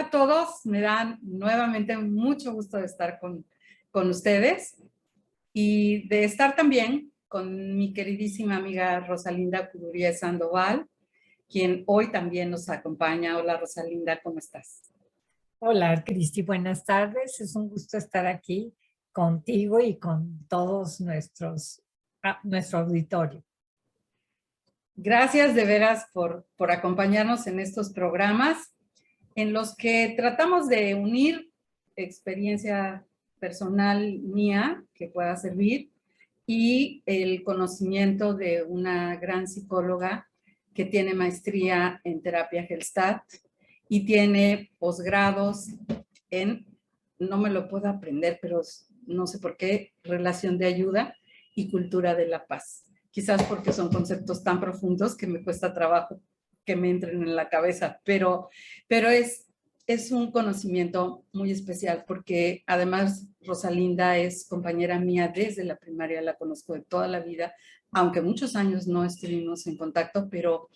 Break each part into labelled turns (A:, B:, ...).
A: a todos, me dan nuevamente mucho gusto de estar con ustedes y de estar también con mi queridísima amiga Rosalinda Cururía Sandoval, quien hoy también nos acompaña. Hola Rosalinda, ¿cómo estás?
B: Hola, Cristi, buenas tardes. Es un gusto estar aquí contigo y con todos nuestro auditorio.
A: Gracias de veras por acompañarnos en estos programas en los que tratamos de unir experiencia personal mía que pueda servir y el conocimiento de una gran psicóloga que tiene maestría en terapia Gestalt y tiene posgrados en, no me lo puedo aprender, pero no sé por qué, relación de ayuda y cultura de la paz. Quizás porque son conceptos tan profundos que me cuesta trabajo que me entren en la cabeza, pero es un conocimiento muy especial porque además Rosalinda es compañera mía desde la primaria, la conozco de toda la vida, aunque muchos años no estuvimos en contacto, pero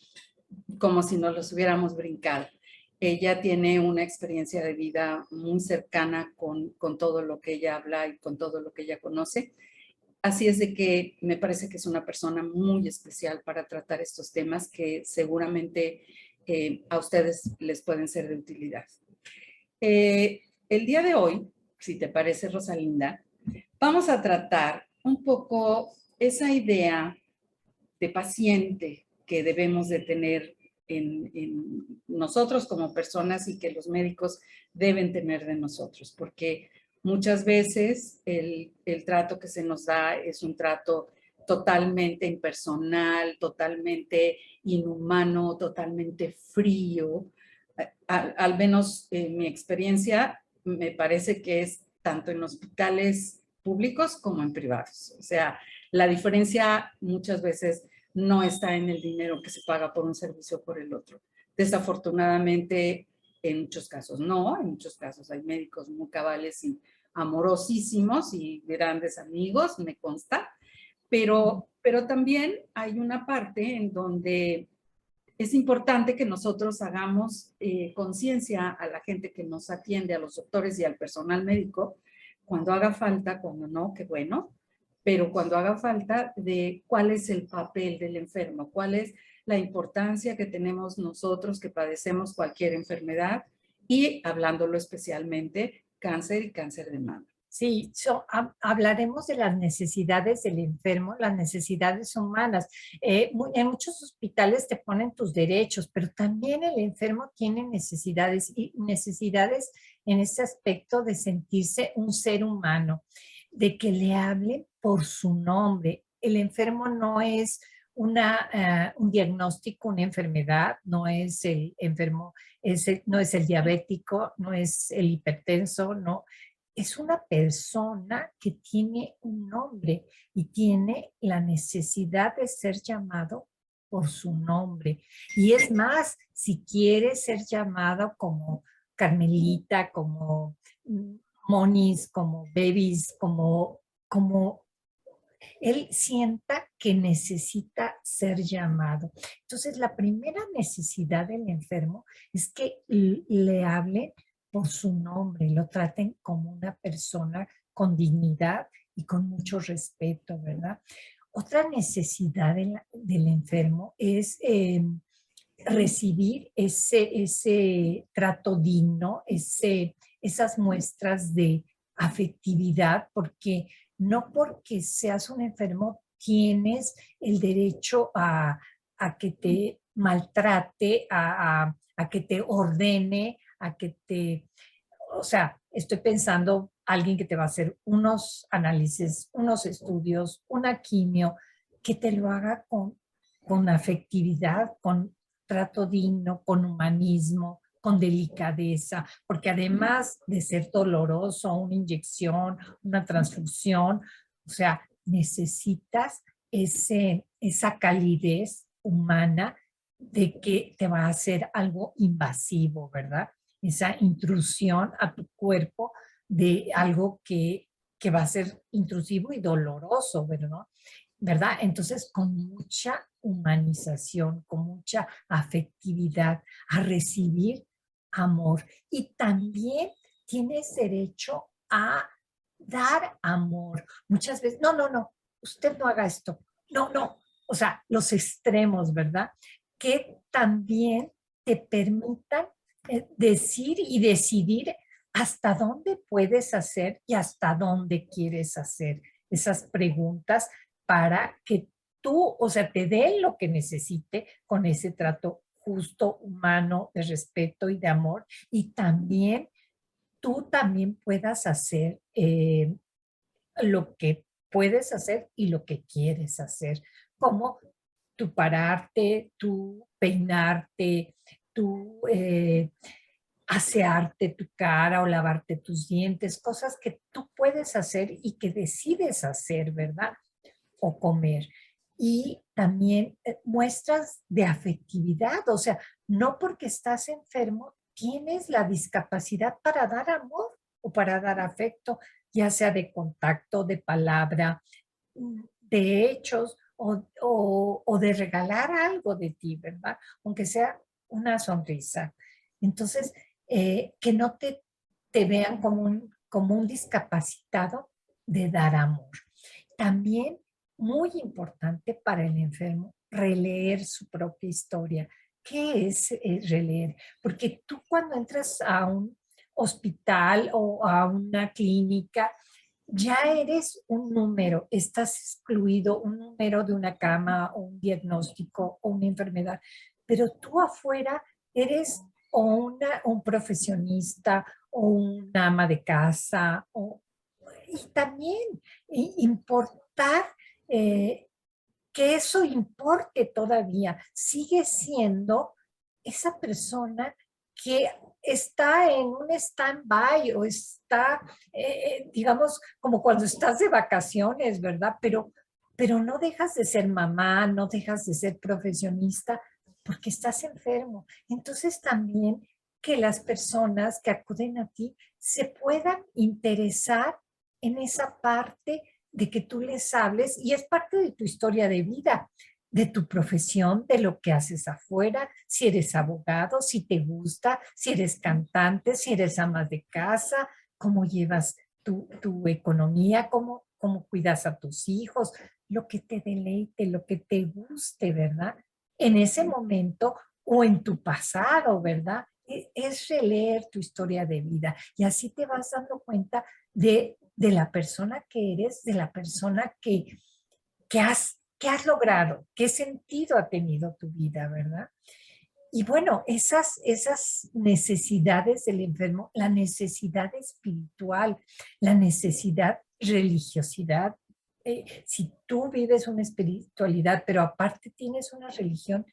A: como si nos los hubiéramos brincado. Ella tiene una experiencia de vida muy cercana con todo lo que ella habla y con todo lo que ella conoce. Así es de que me parece que es una persona muy especial para tratar estos temas que seguramente a ustedes les pueden ser de utilidad. El día de hoy, si te parece, Rosalinda, vamos a tratar un poco esa idea de paciente que debemos de tener en nosotros como personas y que los médicos deben tener de nosotros, porque muchas veces el trato que se nos da es un trato totalmente impersonal, totalmente inhumano, totalmente frío. Al menos en mi experiencia me parece que es tanto en hospitales públicos como en privados. O sea, la diferencia muchas veces no está en el dinero que se paga por un servicio o por el otro. Desafortunadamente, en muchos casos no, en muchos casos hay médicos muy cabales y amorosísimos y grandes amigos, me consta, pero también hay una parte en donde es importante que nosotros hagamos conciencia a la gente que nos atiende, a los doctores y al personal médico, cuando haga falta, cuando no, qué bueno, pero cuando haga falta de cuál es el papel del enfermo, cuál es la importancia que tenemos nosotros que padecemos cualquier enfermedad y hablándolo especialmente cáncer y cáncer de mama.
B: Sí, hablaremos de las necesidades del enfermo, las necesidades humanas. En muchos hospitales te ponen tus derechos, pero también el enfermo tiene necesidades y necesidades en ese aspecto de sentirse un ser humano, de que le hablen por su nombre. El enfermo no es un diagnóstico, una enfermedad, no es el enfermo, no es el diabético, no es el hipertenso, no es una persona que tiene un nombre y tiene la necesidad de ser llamado por su nombre. Y es más, si quiere ser llamado como Carmelita, como Monis, como Babies, como él sienta que necesita ser llamado. Entonces, la primera necesidad del enfermo es que le hable por su nombre, lo traten como una persona con dignidad y con mucho respeto, ¿verdad? Otra necesidad del enfermo es recibir ese trato digno, esas muestras de afectividad, porque seas un enfermo tienes el derecho a que te maltrate, a que te ordene, o sea, estoy pensando alguien que te va a hacer unos análisis, unos estudios, una quimio, que te lo haga con afectividad, con trato digno, con humanismo, con delicadeza, porque además de ser doloroso, una inyección, una transfusión, o sea, necesitas esa calidez humana de que te va a hacer algo invasivo, ¿verdad? Esa intrusión a tu cuerpo de algo que va a ser intrusivo y doloroso, ¿verdad? ¿Verdad? Entonces, con mucha humanización, con mucha afectividad, a recibir amor. Y también tienes derecho a dar amor. Muchas veces, no, no, no, usted no haga esto. No, no. O sea, los extremos, ¿verdad? Que también te permitan decir y decidir hasta dónde puedes hacer y hasta dónde quieres hacer esas preguntas para que tú, o sea, te den lo que necesite con ese trato justo, humano, de respeto y de amor, y también tú también puedas hacer lo que puedes hacer y lo que quieres hacer, como tu pararte, tu peinarte, tu asearte tu cara o lavarte tus dientes, cosas que tú puedes hacer y que decides hacer, ¿verdad? O comer. Y también muestras de afectividad, o sea, no porque estás enfermo tienes la discapacidad para dar amor o para dar afecto, ya sea de contacto, de palabra, de hechos o de regalar algo de ti, ¿verdad? Aunque sea una sonrisa. Entonces, que no te vean como un discapacitado de dar amor. También muy importante para el enfermo, releer su propia historia. ¿Qué es releer? Porque tú cuando entras a un hospital o a una clínica, ya eres un número, estás excluido, un número de una cama o un diagnóstico o una enfermedad, pero tú afuera eres o un profesionista o una ama de casa y también importar que eso importe todavía. Sigue siendo esa persona que está en un stand-by o está, digamos, como cuando estás de vacaciones, ¿verdad? Pero no dejas de ser mamá, no dejas de ser profesionista porque estás enfermo. Entonces también que las personas que acuden a ti se puedan interesar en esa parte de que tú les hables y es parte de tu historia de vida, de tu profesión, de lo que haces afuera, si eres abogado, si te gusta, si eres cantante, si eres ama de casa, cómo llevas tu economía, cómo cuidas a tus hijos, lo que te deleite, lo que te guste, ¿verdad? En ese momento o en tu pasado, ¿verdad? Es releer tu historia de vida y así te vas dando cuenta de la persona que eres, de la persona que has logrado, qué sentido ha tenido tu vida, ¿verdad? Y bueno, esas necesidades del enfermo, la necesidad espiritual, la necesidad religiosidad, si tú vives una espiritualidad, pero aparte tienes una religión,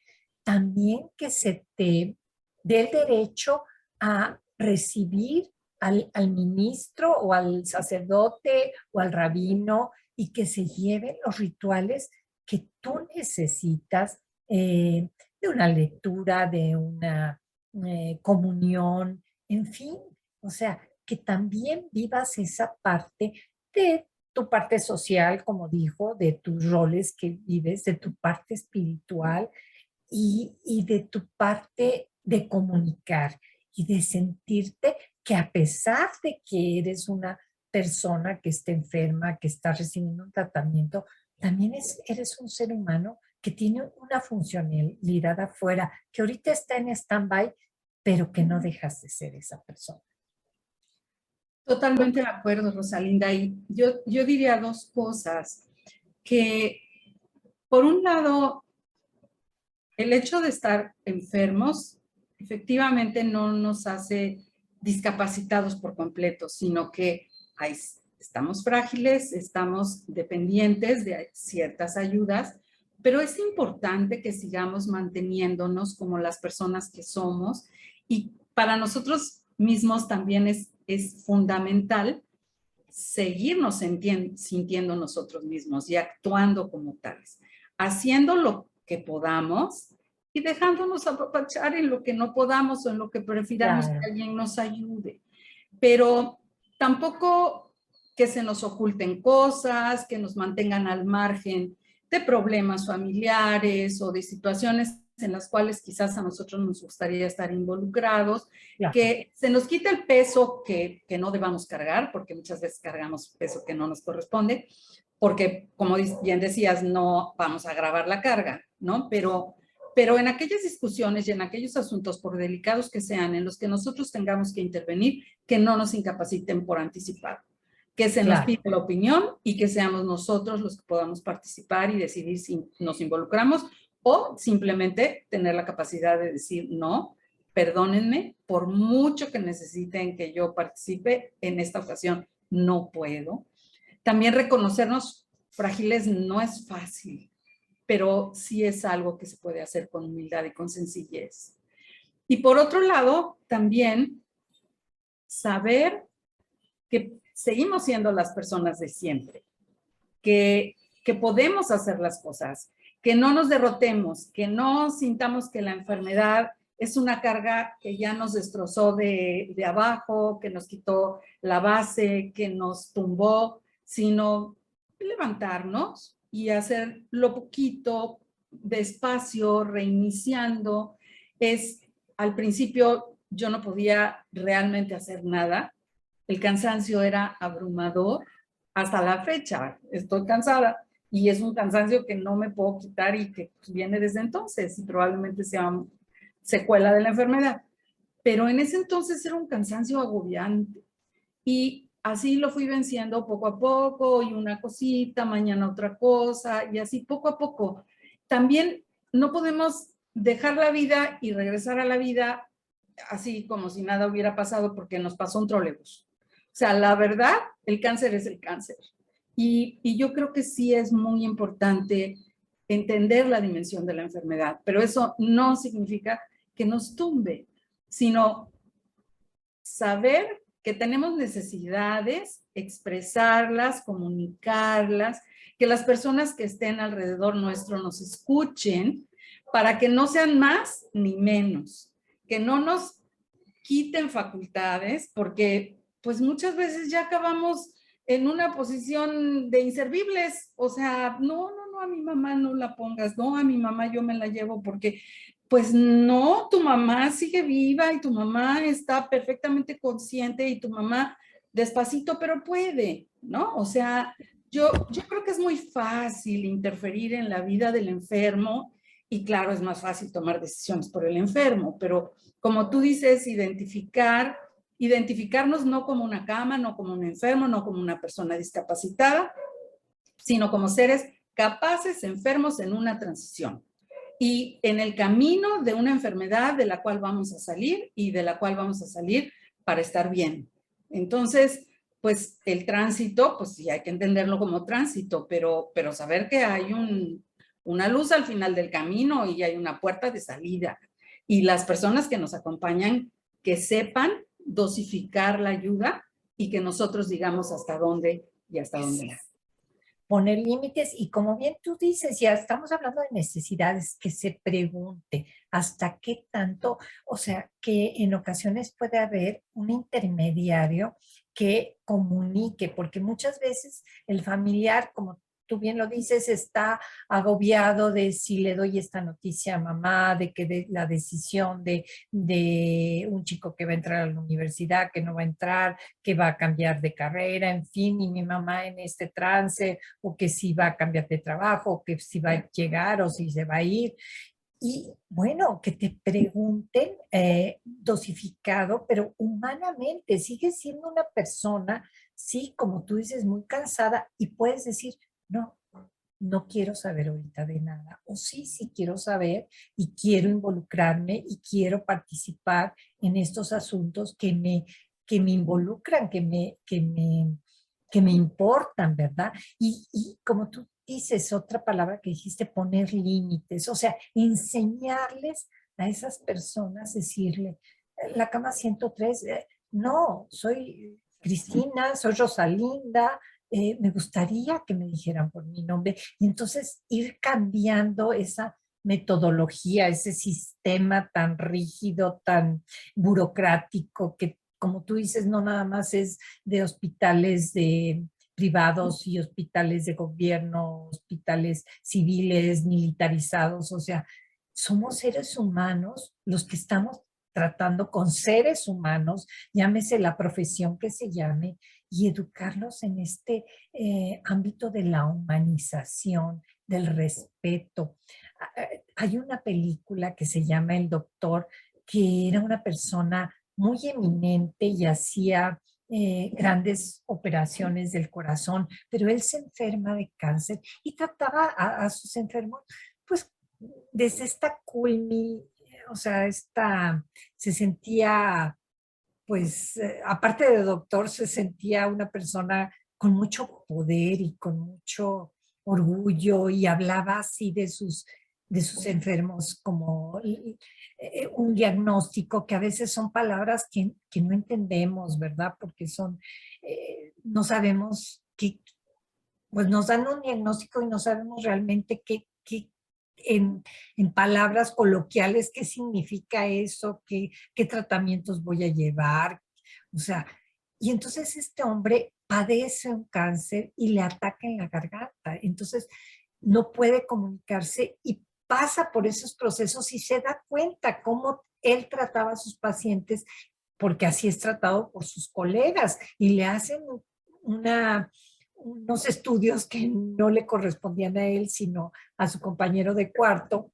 B: también que se te dé el derecho a recibir al ministro o al sacerdote o al rabino y que se lleven los rituales que tú necesitas de una lectura, de una comunión, en fin, o sea, que también vivas esa parte de tu parte social, como dijo, de tus roles que vives, de tu parte espiritual y de tu parte de comunicar y de sentirte que a pesar de que eres una persona que está enferma, que está recibiendo un tratamiento, también eres un ser humano que tiene una funcionalidad afuera, que ahorita está en stand-by, pero que no dejas de ser esa persona.
A: Totalmente de acuerdo, Rosalinda. Y yo diría dos cosas, que por un lado, el hecho de estar enfermos efectivamente no nos hace discapacitados por completo, sino que estamos frágiles, estamos dependientes de ciertas ayudas, pero es importante que sigamos manteniéndonos como las personas que somos y para nosotros mismos también es fundamental seguirnos sintiendo nosotros mismos y actuando como tales, haciendo lo que podamos y dejándonos apapachar en lo que no podamos o en lo que prefiramos
B: Claro.
A: que alguien nos ayude. Pero tampoco que se nos oculten cosas, que nos mantengan al margen de problemas familiares o de situaciones en las cuales quizás a nosotros nos gustaría estar involucrados,
B: Claro.
A: que se nos quita el peso que no debamos cargar, porque muchas veces cargamos peso que no nos corresponde, porque como bien decías, no vamos a agravar la carga, ¿no? Pero en aquellas discusiones y en aquellos asuntos, por delicados que sean, en los que nosotros tengamos que intervenir, que no nos incapaciten por anticipado, que se nos
B: Claro.
A: pida la opinión y que seamos nosotros los que podamos participar y decidir si nos involucramos o simplemente tener la capacidad de decir no, perdónenme, por mucho que necesiten que yo participe, en esta ocasión no puedo. También reconocernos frágiles no es fácil, pero sí es algo que se puede hacer con humildad y con sencillez. Y por otro lado, también saber que seguimos siendo las personas de siempre, que podemos hacer las cosas, que no nos derrotemos, que no sintamos que la enfermedad es una carga que ya nos destrozó de abajo, que nos quitó la base, que nos tumbó, sino levantarnos y hacer lo poquito, despacio, reiniciando. Al principio yo no podía realmente hacer nada, el cansancio era abrumador, hasta la fecha estoy cansada y es un cansancio que no me puedo quitar y que pues, viene desde entonces y probablemente sea secuela de la enfermedad. Pero en ese entonces era un cansancio agobiante y así lo fui venciendo poco a poco y una cosita, mañana otra cosa y así poco a poco. También no podemos dejar la vida y regresar a la vida así como si nada hubiera pasado porque nos pasó un trolebús. O sea, la verdad, el cáncer es el cáncer. Y yo creo que sí es muy importante entender la dimensión de la enfermedad, pero eso no significa que nos tumbe, sino saber que tenemos necesidades, expresarlas, comunicarlas, que las personas que estén alrededor nuestro nos escuchen para que no sean más ni menos, que no nos quiten facultades, porque pues muchas veces ya acabamos en una posición de inservibles, o sea, no, a mi mamá no la pongas, no, a mi mamá yo me la llevo porque, pues no, tu mamá sigue viva y tu mamá está perfectamente consciente y tu mamá despacito, pero puede, ¿no? O sea, yo creo que es muy fácil interferir en la vida del enfermo y claro, es más fácil tomar decisiones por el enfermo, pero como tú dices, identificarnos no como una cama, no como un enfermo, no como una persona discapacitada, sino como seres capaces, enfermos en una transición. Y en el camino de una enfermedad de la cual vamos a salir y de la cual vamos a salir para estar bien. Entonces, pues el tránsito, pues sí hay que entenderlo como tránsito, pero saber que hay una luz al final del camino y hay una puerta de salida. Y las personas que nos acompañan, que sepan dosificar la ayuda y que nosotros digamos hasta dónde y hasta dónde no.
B: Poner límites y como bien tú dices, ya estamos hablando de necesidades, que se pregunte hasta qué tanto, o sea, que en ocasiones puede haber un intermediario que comunique, porque muchas veces el familiar, como tú bien lo dices, está agobiado de si le doy esta noticia a mamá, de que de la decisión de un chico que va a entrar a la universidad, que no va a entrar, que va a cambiar de carrera, en fin, y mi mamá en este trance, o que si va a cambiar de trabajo, o que si va a llegar o si se va a ir. Y bueno, que te pregunten dosificado, pero humanamente, sigues siendo una persona, sí, como tú dices, muy cansada y puedes decir, no, no quiero saber ahorita de nada. O sí, sí quiero saber y quiero involucrarme y quiero participar en estos asuntos que me involucran, que me importan, ¿verdad? Y como tú dices, otra palabra que dijiste, poner límites, o sea, enseñarles a esas personas, decirle, la cama 103, no, soy Cristina, soy Rosalinda, me gustaría que me dijeran por mi nombre. Y entonces ir cambiando esa metodología, ese sistema tan rígido, tan burocrático, que como tú dices, no nada más es de hospitales de privados y hospitales de gobierno, hospitales civiles, militarizados, o sea, somos seres humanos los que estamos tratando con seres humanos, llámese la profesión que se llame, y educarlos en este ámbito de la humanización, del respeto. Hay una película que se llama El Doctor, que era una persona muy eminente y hacía grandes operaciones del corazón, pero él se enferma de cáncer y trataba a sus enfermos, pues desde esta culmi, o sea, se sentía, pues, aparte de doctor, se sentía una persona con mucho poder y con mucho orgullo y hablaba así de sus enfermos como un diagnóstico que a veces son palabras que no entendemos, ¿verdad? Porque son, no sabemos qué, pues nos dan un diagnóstico y no sabemos realmente en, en palabras coloquiales qué significa eso, qué tratamientos voy a llevar. O sea, y entonces este hombre padece un cáncer y le ataca en la garganta. Entonces no puede comunicarse y pasa por esos procesos y se da cuenta cómo él trataba a sus pacientes, porque así es tratado por sus colegas y le hacen una unos estudios que no le correspondían a él, sino a su compañero de cuarto.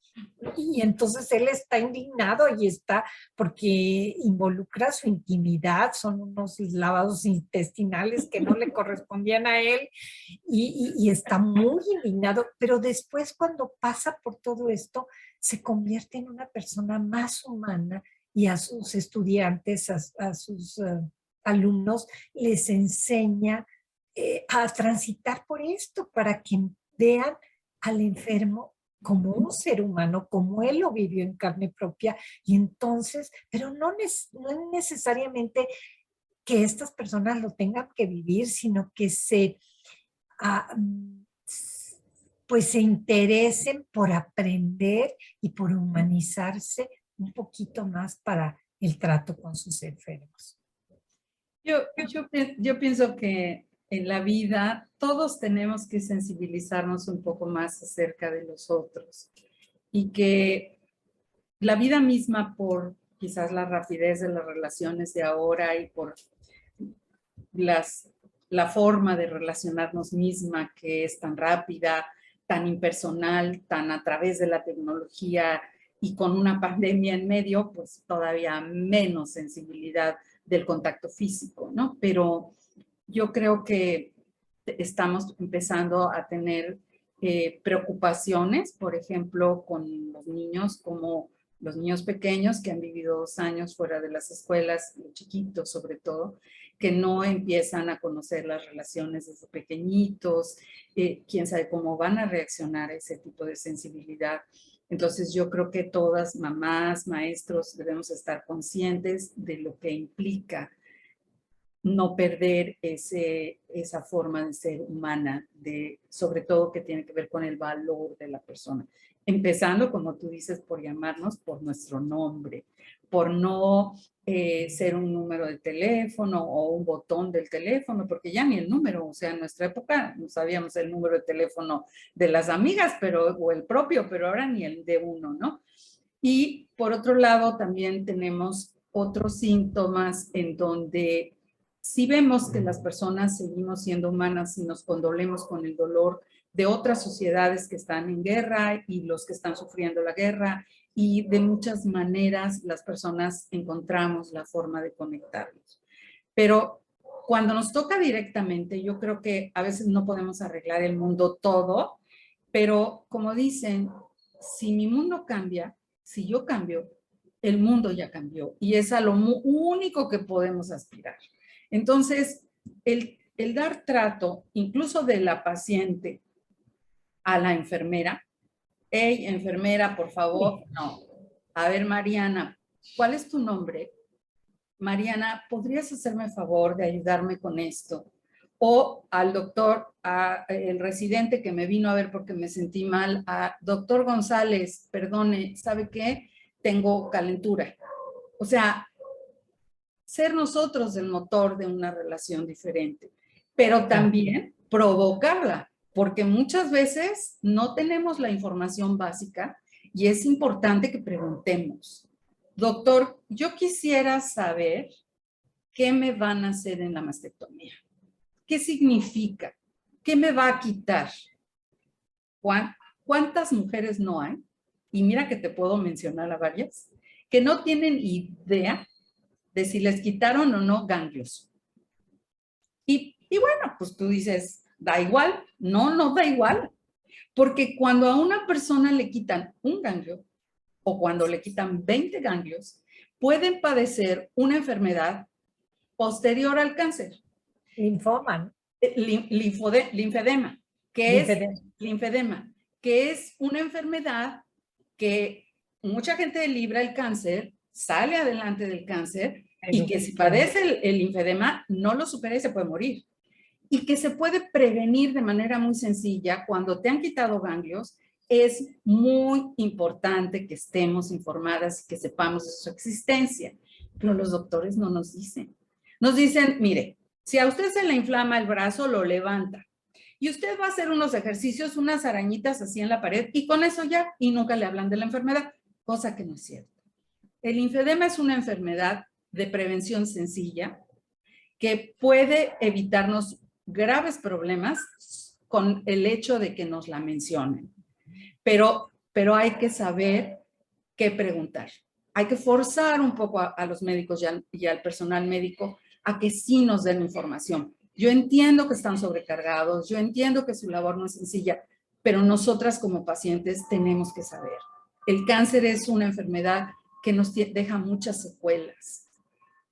B: Y entonces él está indignado y está porque involucra su intimidad, son unos lavados intestinales que no le correspondían a él y está muy indignado, pero después cuando pasa por todo esto, se convierte en una persona más humana y a sus estudiantes, a sus alumnos, les enseña a transitar por esto para que vean al enfermo como un ser humano, como él lo vivió en carne propia, y entonces, pero no es necesariamente que estas personas lo tengan que vivir, sino que ah, pues se interesen por aprender y por humanizarse un poquito más para el trato con sus enfermos.
A: Yo pienso que en la vida todos tenemos que sensibilizarnos un poco más acerca de los otros y que la vida misma, por quizás la rapidez de las relaciones de ahora y por la forma de relacionarnos misma que es tan rápida, tan impersonal, tan a través de la tecnología y con una pandemia en medio, pues todavía menos sensibilidad del contacto físico, ¿no? Pero yo creo que estamos empezando a tener preocupaciones, por ejemplo, con los niños, como los niños pequeños que han vivido 2 años fuera de las escuelas, los chiquitos sobre todo, que no empiezan a conocer las relaciones desde pequeñitos, quién sabe cómo van a reaccionar a ese tipo de sensibilidad. Entonces yo creo que todas, mamás, maestros, debemos estar conscientes de lo que implica no perder esa forma de ser humana, sobre todo que tiene que ver con el valor de la persona. Empezando, como tú dices, por llamarnos por nuestro nombre, por no ser un número de teléfono o un botón del teléfono, porque ya ni el número, o sea, en nuestra época no sabíamos el número de teléfono de las amigas, o el propio, pero ahora ni el de uno, ¿no? Y por otro lado, también tenemos otros síntomas en donde si vemos que las personas seguimos siendo humanas y nos condolemos con el dolor de otras sociedades que están en guerra y los que están sufriendo la guerra, y de muchas maneras las personas encontramos la forma de conectarnos. Pero cuando nos toca directamente, yo creo que a veces no podemos arreglar el mundo todo, pero como dicen, si mi mundo cambia, si yo cambio, el mundo ya cambió y es a lo único que podemos aspirar. Entonces, el dar trato, incluso de la paciente a la enfermera, hey, enfermera, por favor, no. A ver, Mariana, ¿cuál es tu nombre? Mariana, ¿podrías hacerme favor de ayudarme con esto? O al doctor, el residente que me vino a ver porque me sentí mal, a doctor González, perdone, ¿sabe qué? Tengo calentura. O sea, ser nosotros el motor de una relación diferente, pero también provocarla, porque muchas veces no tenemos la información básica Y es importante que preguntemos, doctor, yo quisiera saber qué me van a hacer en la mastectomía. ¿Qué significa? ¿Qué me va a quitar? ¿Cuántas mujeres no hay? Y mira que te puedo mencionar a varias, que no tienen idea de si les quitaron o no ganglios. Y bueno, pues tú dices, da igual. No, no da igual. Porque cuando a una persona le quitan un ganglio o cuando le quitan 20 ganglios, pueden padecer una enfermedad posterior al cáncer.
B: Linfoma, ¿no?
A: Linfedema, linfedema, que es una enfermedad que mucha gente libra el cáncer, sale adelante del cáncer y que si padece el linfedema no lo supera y se puede morir. Y que se puede prevenir de manera muy sencilla cuando te han quitado ganglios. Es muy importante que estemos informadas y que sepamos de su existencia, pero los doctores no nos dicen. Nos dicen, mire, si a usted se le inflama el brazo, lo levanta. Y usted va a hacer unos ejercicios, unas arañitas así en la pared, y con eso ya, y nunca le hablan de la enfermedad, cosa que no es cierto. El linfedema es una enfermedad de prevención sencilla que puede evitarnos graves problemas con el hecho de que nos la mencionen. Pero hay que saber qué preguntar. Hay que forzar un poco a los médicos y al personal médico a que sí nos den información. Yo entiendo que están sobrecargados, yo entiendo que su labor no es sencilla, pero nosotras como pacientes tenemos que saber. El cáncer es una enfermedad que nos deja muchas secuelas.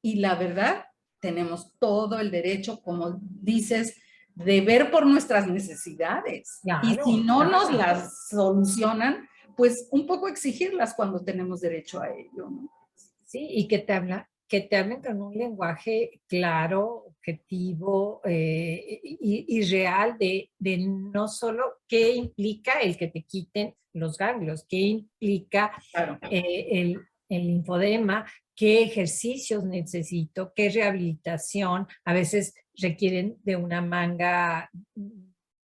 A: Y la verdad, tenemos todo el derecho, como dices, de ver por nuestras necesidades. Claro, y si no nos las solucionan, pues un poco exigirlas cuando tenemos derecho a ello, ¿no?
B: Sí, y que te hablen con un lenguaje claro, objetivo y real de no solo qué implica el que te quiten los ganglios, qué implica claro. El linfodema, qué ejercicios necesito, qué rehabilitación. A veces requieren de una manga,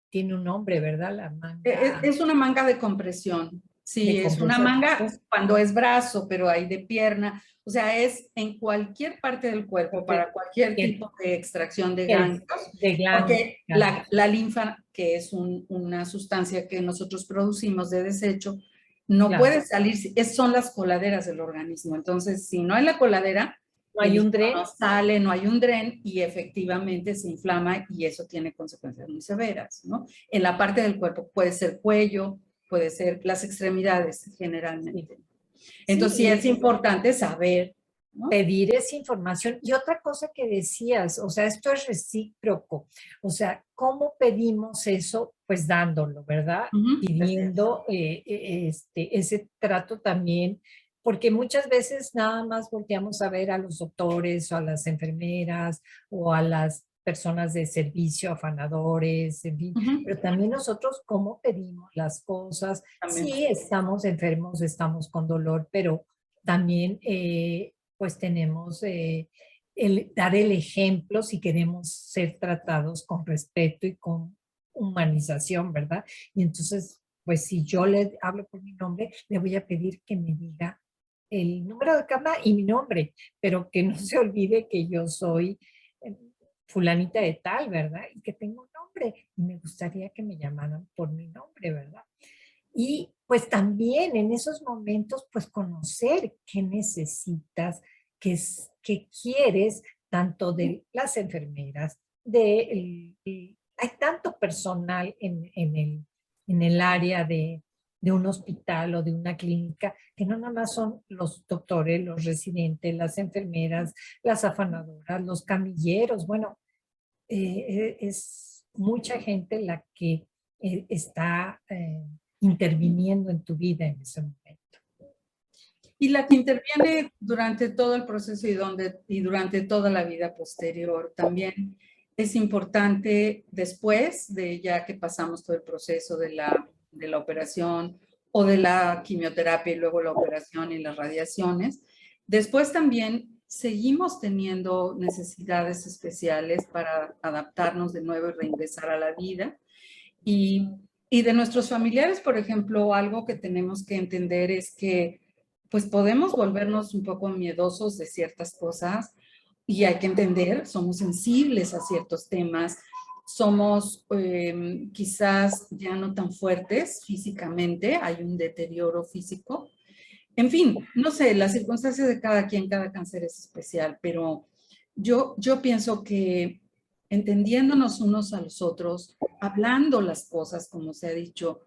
B: tiene un nombre, ¿verdad? La manga.
A: Es una manga de compresión. Sí, es una manga cuando es brazo, pero hay de pierna. O sea, es en cualquier parte del cuerpo para cualquier tipo de extracción de ganglios. Porque la linfa, que es una sustancia que nosotros producimos de desecho, no puede salir, son las coladeras del organismo. Entonces, si no hay la coladera,
B: no hay un dren.
A: No sale, no hay un dren y efectivamente se inflama y eso tiene consecuencias muy severas, ¿no? En la parte del cuerpo puede ser cuello, puede ser las extremidades generalmente. Entonces sí es importante saber, ¿no?
B: Pedir esa información. Y otra cosa que decías, o sea, esto es recíproco. O sea, ¿cómo pedimos eso? Pues dándolo, ¿verdad? Pidiendo ese trato también, porque muchas veces nada más volteamos a ver a los doctores o a las enfermeras o a las personas de servicio, afanadores, en fin, pero también nosotros cómo pedimos las cosas. Sí, estamos enfermos, estamos con dolor, pero también pues tenemos dar el ejemplo si queremos ser tratados con respeto y con humanización, ¿verdad? Y entonces, pues si yo le hablo por mi nombre, le voy a pedir que me diga el número de cama y mi nombre, pero que no se olvide que yo soy fulanita de tal, ¿verdad? Y que tengo un nombre y me gustaría que me llamaran por mi nombre, ¿verdad? Y pues también en esos momentos, pues conocer qué necesitas, qué quieres, tanto de las enfermeras, hay tanto personal en el área de un hospital o de una clínica, que no nada más son los doctores, los residentes, las enfermeras, las afanadoras, los camilleros. Bueno, es mucha gente la que está interviniendo en tu vida en ese momento.
A: Y la que interviene durante todo el proceso y durante toda la vida posterior también es importante después de ya que pasamos todo el proceso de la operación o de la quimioterapia y luego la operación y las radiaciones. Después también seguimos teniendo necesidades especiales para adaptarnos de nuevo y reingresar a la vida. Y Y de nuestros familiares, por ejemplo, algo que tenemos que entender es que pues podemos volvernos un poco miedosos de ciertas cosas y hay que entender, somos sensibles a ciertos temas, somos quizás ya no tan fuertes físicamente, hay un deterioro físico. En fin, no sé, las circunstancias de cada quien, cada cáncer es especial, pero yo pienso que entendiéndonos unos a los otros, hablando las cosas, como se ha dicho,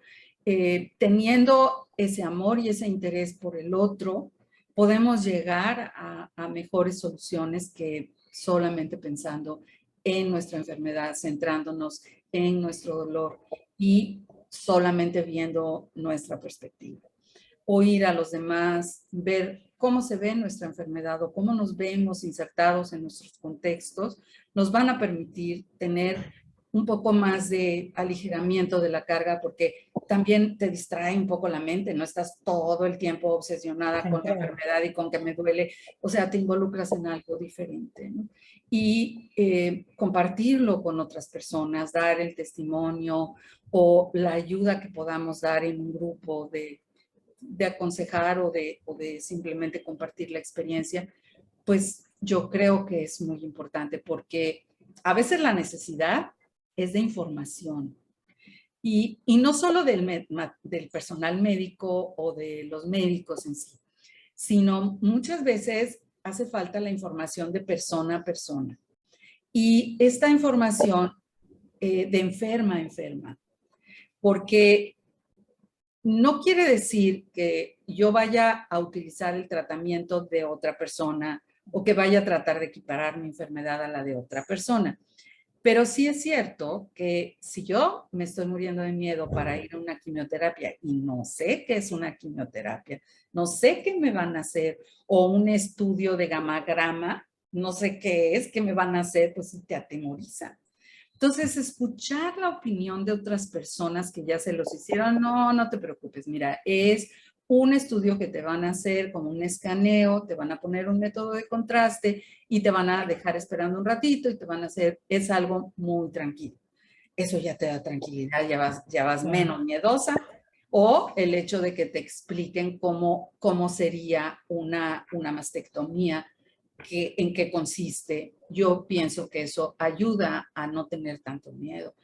A: teniendo ese amor y ese interés por el otro, podemos llegar a mejores soluciones que solamente pensando en nuestra enfermedad, centrándonos en nuestro dolor y solamente viendo nuestra perspectiva. Oír a los demás, ver cómo se ve nuestra enfermedad o cómo nos vemos insertados en nuestros contextos, nos van a permitir tener un poco más de aligeramiento de la carga porque también te distrae un poco la mente, no estás todo el tiempo obsesionada con la enfermedad y con que me duele, o sea, te involucras en algo diferente, ¿no? Y compartirlo con otras personas, dar el testimonio o la ayuda que podamos dar en un grupo de aconsejar o de simplemente compartir la experiencia, pues yo creo que es muy importante porque a veces la necesidad es de información y no solo del personal médico o de los médicos en sí, sino muchas veces hace falta la información de persona a persona. Y esta información de enferma a enferma, porque no quiere decir que yo vaya a utilizar el tratamiento de otra persona o que vaya a tratar de equiparar mi enfermedad a la de otra persona. Pero sí es cierto que si yo me estoy muriendo de miedo para ir a una quimioterapia y no sé qué es una quimioterapia, no sé qué me van a hacer, o un estudio de gamagrama, no sé qué es, qué me van a hacer, pues sí te atemoriza. Entonces, escuchar la opinión de otras personas que ya se los hicieron, no, no te preocupes, mira, es un estudio que te van a hacer como un escaneo, te van a poner un método de contraste y te van a dejar esperando un ratito y te van a hacer, es algo muy tranquilo. Eso ya te da tranquilidad, ya vas menos miedosa. O el hecho de que te expliquen cómo sería una mastectomía, en qué consiste. Yo pienso que eso ayuda a no tener tanto miedo.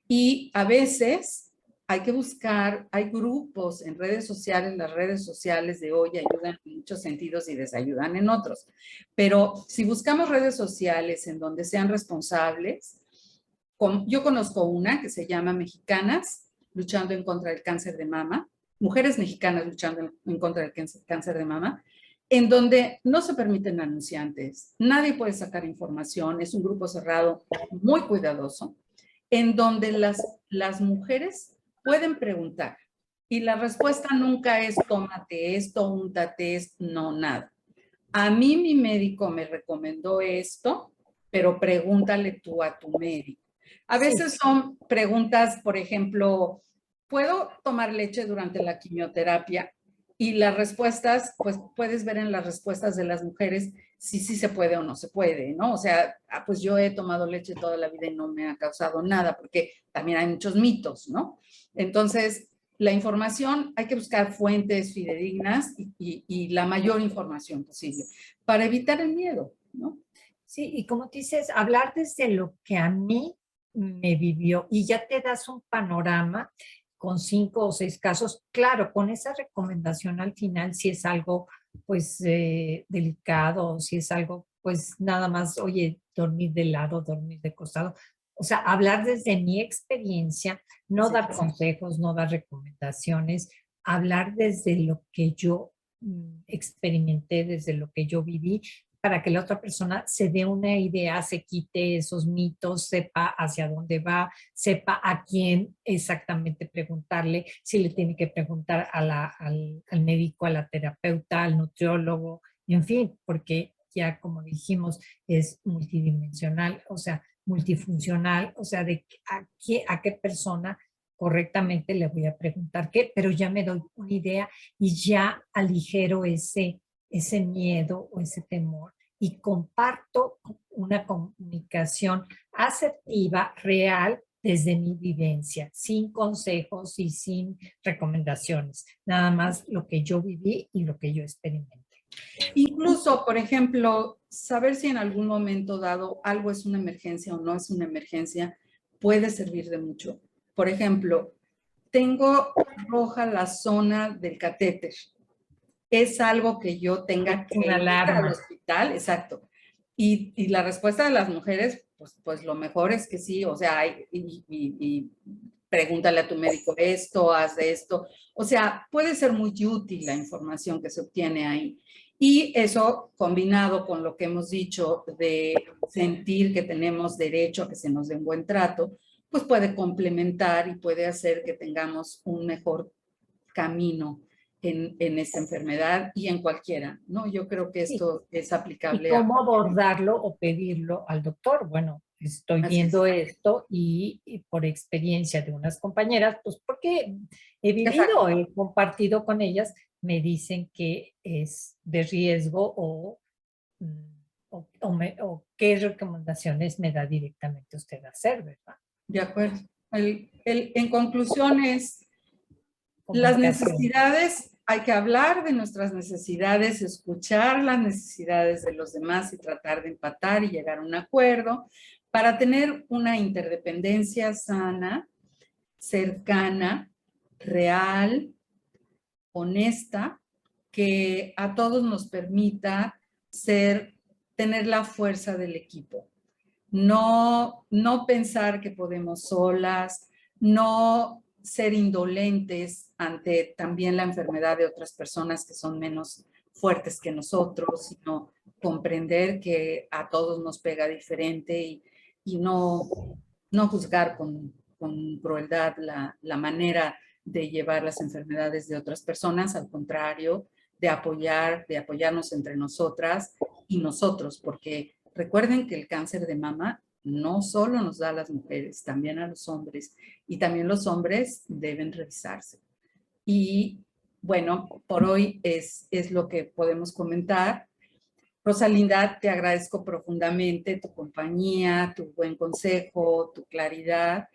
A: Y a veces hay que buscar, hay grupos en redes sociales, las redes sociales de hoy ayudan en muchos sentidos y desayudan en otros. Pero si buscamos redes sociales en donde sean responsables, yo conozco una que se llama Mexicanas luchando en contra del cáncer de mama, mujeres mexicanas luchando en contra del cáncer de mama, en donde no se permiten anunciantes, nadie puede sacar información, es un grupo cerrado muy cuidadoso, en donde las mujeres pueden preguntar y la respuesta nunca es tómate esto, úntate esto, no, nada. A mí mi médico me recomendó esto, pero pregúntale tú a tu médico. A veces son preguntas, por ejemplo, ¿puedo tomar leche durante la quimioterapia? Y las respuestas, pues puedes ver en las respuestas de las mujeres si sí se puede o no se puede, ¿no? O sea, pues yo he tomado leche toda la vida y no me ha causado nada, porque también hay muchos mitos, ¿no? Entonces, la información, hay que buscar fuentes fidedignas y la mayor información posible para evitar el miedo, ¿no?
B: Sí, y como dices, hablar desde lo que a mí me vivió y ya te das un panorama con 5 o 6 casos. Claro, con esa recomendación al final, si es algo pues delicado, si es algo pues nada más, oye, dormir de lado, dormir de costado. O sea, hablar desde mi experiencia, no
A: Sí,
B: dar consejos, no dar recomendaciones, hablar desde lo que yo experimenté, desde lo que yo viví, para que la otra persona se dé una idea, se quite esos mitos, sepa hacia dónde va, sepa a quién exactamente preguntarle, si le tiene que preguntar al médico, a la terapeuta, al nutriólogo, en fin, porque ya como dijimos, es multidimensional, o sea, multifuncional, o sea, de a qué persona correctamente le voy a preguntar qué, pero ya me doy una idea y ya aligero ese miedo o ese temor y comparto una comunicación asertiva, real, desde mi vivencia, sin consejos y sin recomendaciones, nada más lo que yo viví y lo que yo experimenté.
A: Incluso, por ejemplo, saber si en algún momento dado algo es una emergencia o no es una emergencia puede servir de mucho. Por ejemplo, tengo roja la zona del catéter. ¿Es algo que yo tenga que
B: Una
A: ir al
B: alarma.
A: hospital? Exacto. Y la respuesta de las mujeres, pues lo mejor es que sí, o sea, y pregúntale a tu médico esto, haz esto. O sea, puede ser muy útil la información que se obtiene ahí. Y eso combinado con lo que hemos dicho de sentir que tenemos derecho a que se nos dé un buen trato, pues puede complementar y puede hacer que tengamos un mejor camino en esta enfermedad y en cualquiera, ¿no? Yo creo que
B: Sí.
A: esto es
B: ¿Y
A: aplicable a...
B: cómo abordarlo o pedirlo al doctor? Bueno, estoy
A: Así
B: viendo
A: es.
B: esto y por experiencia de unas compañeras, pues porque he
A: Exacto.
B: vivido, he compartido con ellas, me dicen que es de riesgo mm, o qué recomendaciones me da directamente usted a hacer, ¿verdad?
A: De acuerdo. En conclusión es, las
B: Comunicación.
A: necesidades, hay que hablar de nuestras necesidades, escuchar las necesidades de los demás y tratar de empatar y llegar a un acuerdo para tener una interdependencia sana, cercana, real, honesta, que a todos nos permita tener la fuerza del equipo. No pensar que podemos solas, no ser indolentes ante también la enfermedad de otras personas que son menos fuertes que nosotros, sino comprender que a todos nos pega diferente y no juzgar con crueldad la manera de llevar las enfermedades de otras personas, al contrario, de apoyarnos entre nosotras y nosotros, porque recuerden que el cáncer de mama no solo nos da a las mujeres, también a los hombres, y también los hombres deben revisarse. Y bueno, por hoy es lo que podemos comentar. Rosalinda, te agradezco profundamente tu compañía, tu buen consejo, tu claridad.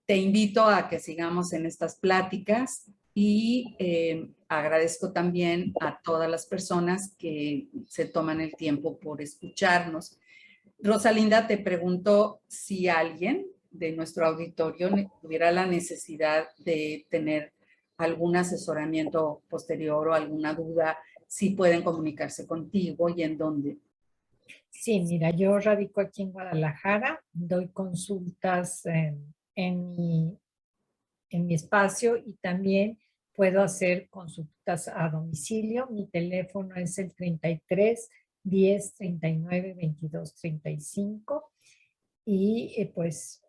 A: Te invito a que sigamos en estas pláticas y agradezco también a todas las personas que se toman el tiempo por escucharnos. Rosalinda, te pregunto si alguien de nuestro auditorio tuviera la necesidad de tener algún asesoramiento posterior o alguna duda, si pueden comunicarse contigo y en dónde.
B: Sí, mira, yo radico aquí en Guadalajara, doy consultas en mi espacio y también puedo hacer consultas a domicilio. Mi teléfono es el 33 10 39 22 35 y pues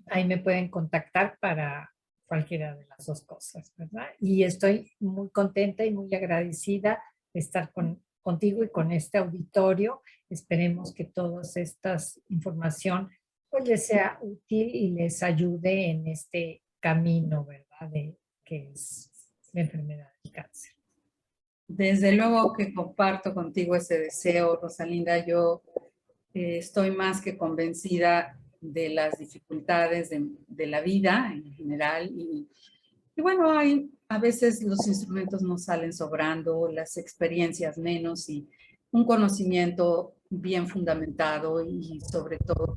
B: ahí me pueden contactar para cualquiera de las dos cosas, ¿verdad? Y estoy muy contenta y muy agradecida de estar contigo y con este auditorio. Esperemos que toda esta información pues les sea útil y les ayude en este camino, ¿verdad? Que es la enfermedad del cáncer.
A: Desde luego que comparto contigo ese deseo, Rosalinda. Yo estoy más que convencida de las dificultades de la vida en general y bueno, a veces los instrumentos no salen sobrando, las experiencias menos y un conocimiento bien fundamentado y sobre todo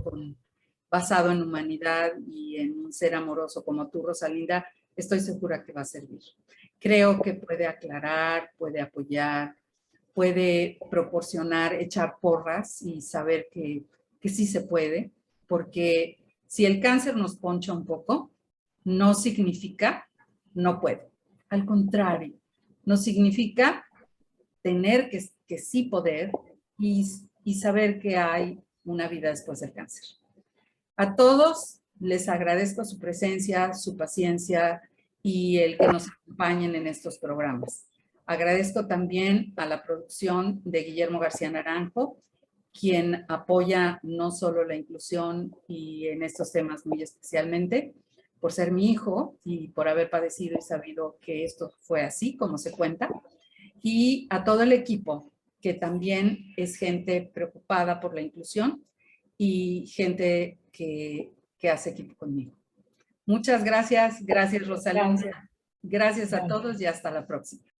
A: basado en humanidad y en un ser amoroso como tú, Rosalinda, estoy segura que va a servir. Creo que puede aclarar, puede apoyar, puede proporcionar, echar porras y saber que sí se puede, porque si el cáncer nos poncha un poco, no significa no puedo. Al contrario, no significa tener que sí poder y saber que hay una vida después del cáncer. A todos les agradezco su presencia, su paciencia y el que nos acompañen en estos programas. Agradezco también a la producción de Guillermo García Naranjo, quien apoya no solo la inclusión y en estos temas muy especialmente, por ser mi hijo y por haber padecido y sabido que esto fue así como se cuenta, y a todo el equipo, que también es gente preocupada por la inclusión y gente que hace equipo conmigo. Muchas gracias. Gracias, Rosalinda.
B: Gracias.
A: Gracias a
B: Bye.
A: todos y hasta la próxima.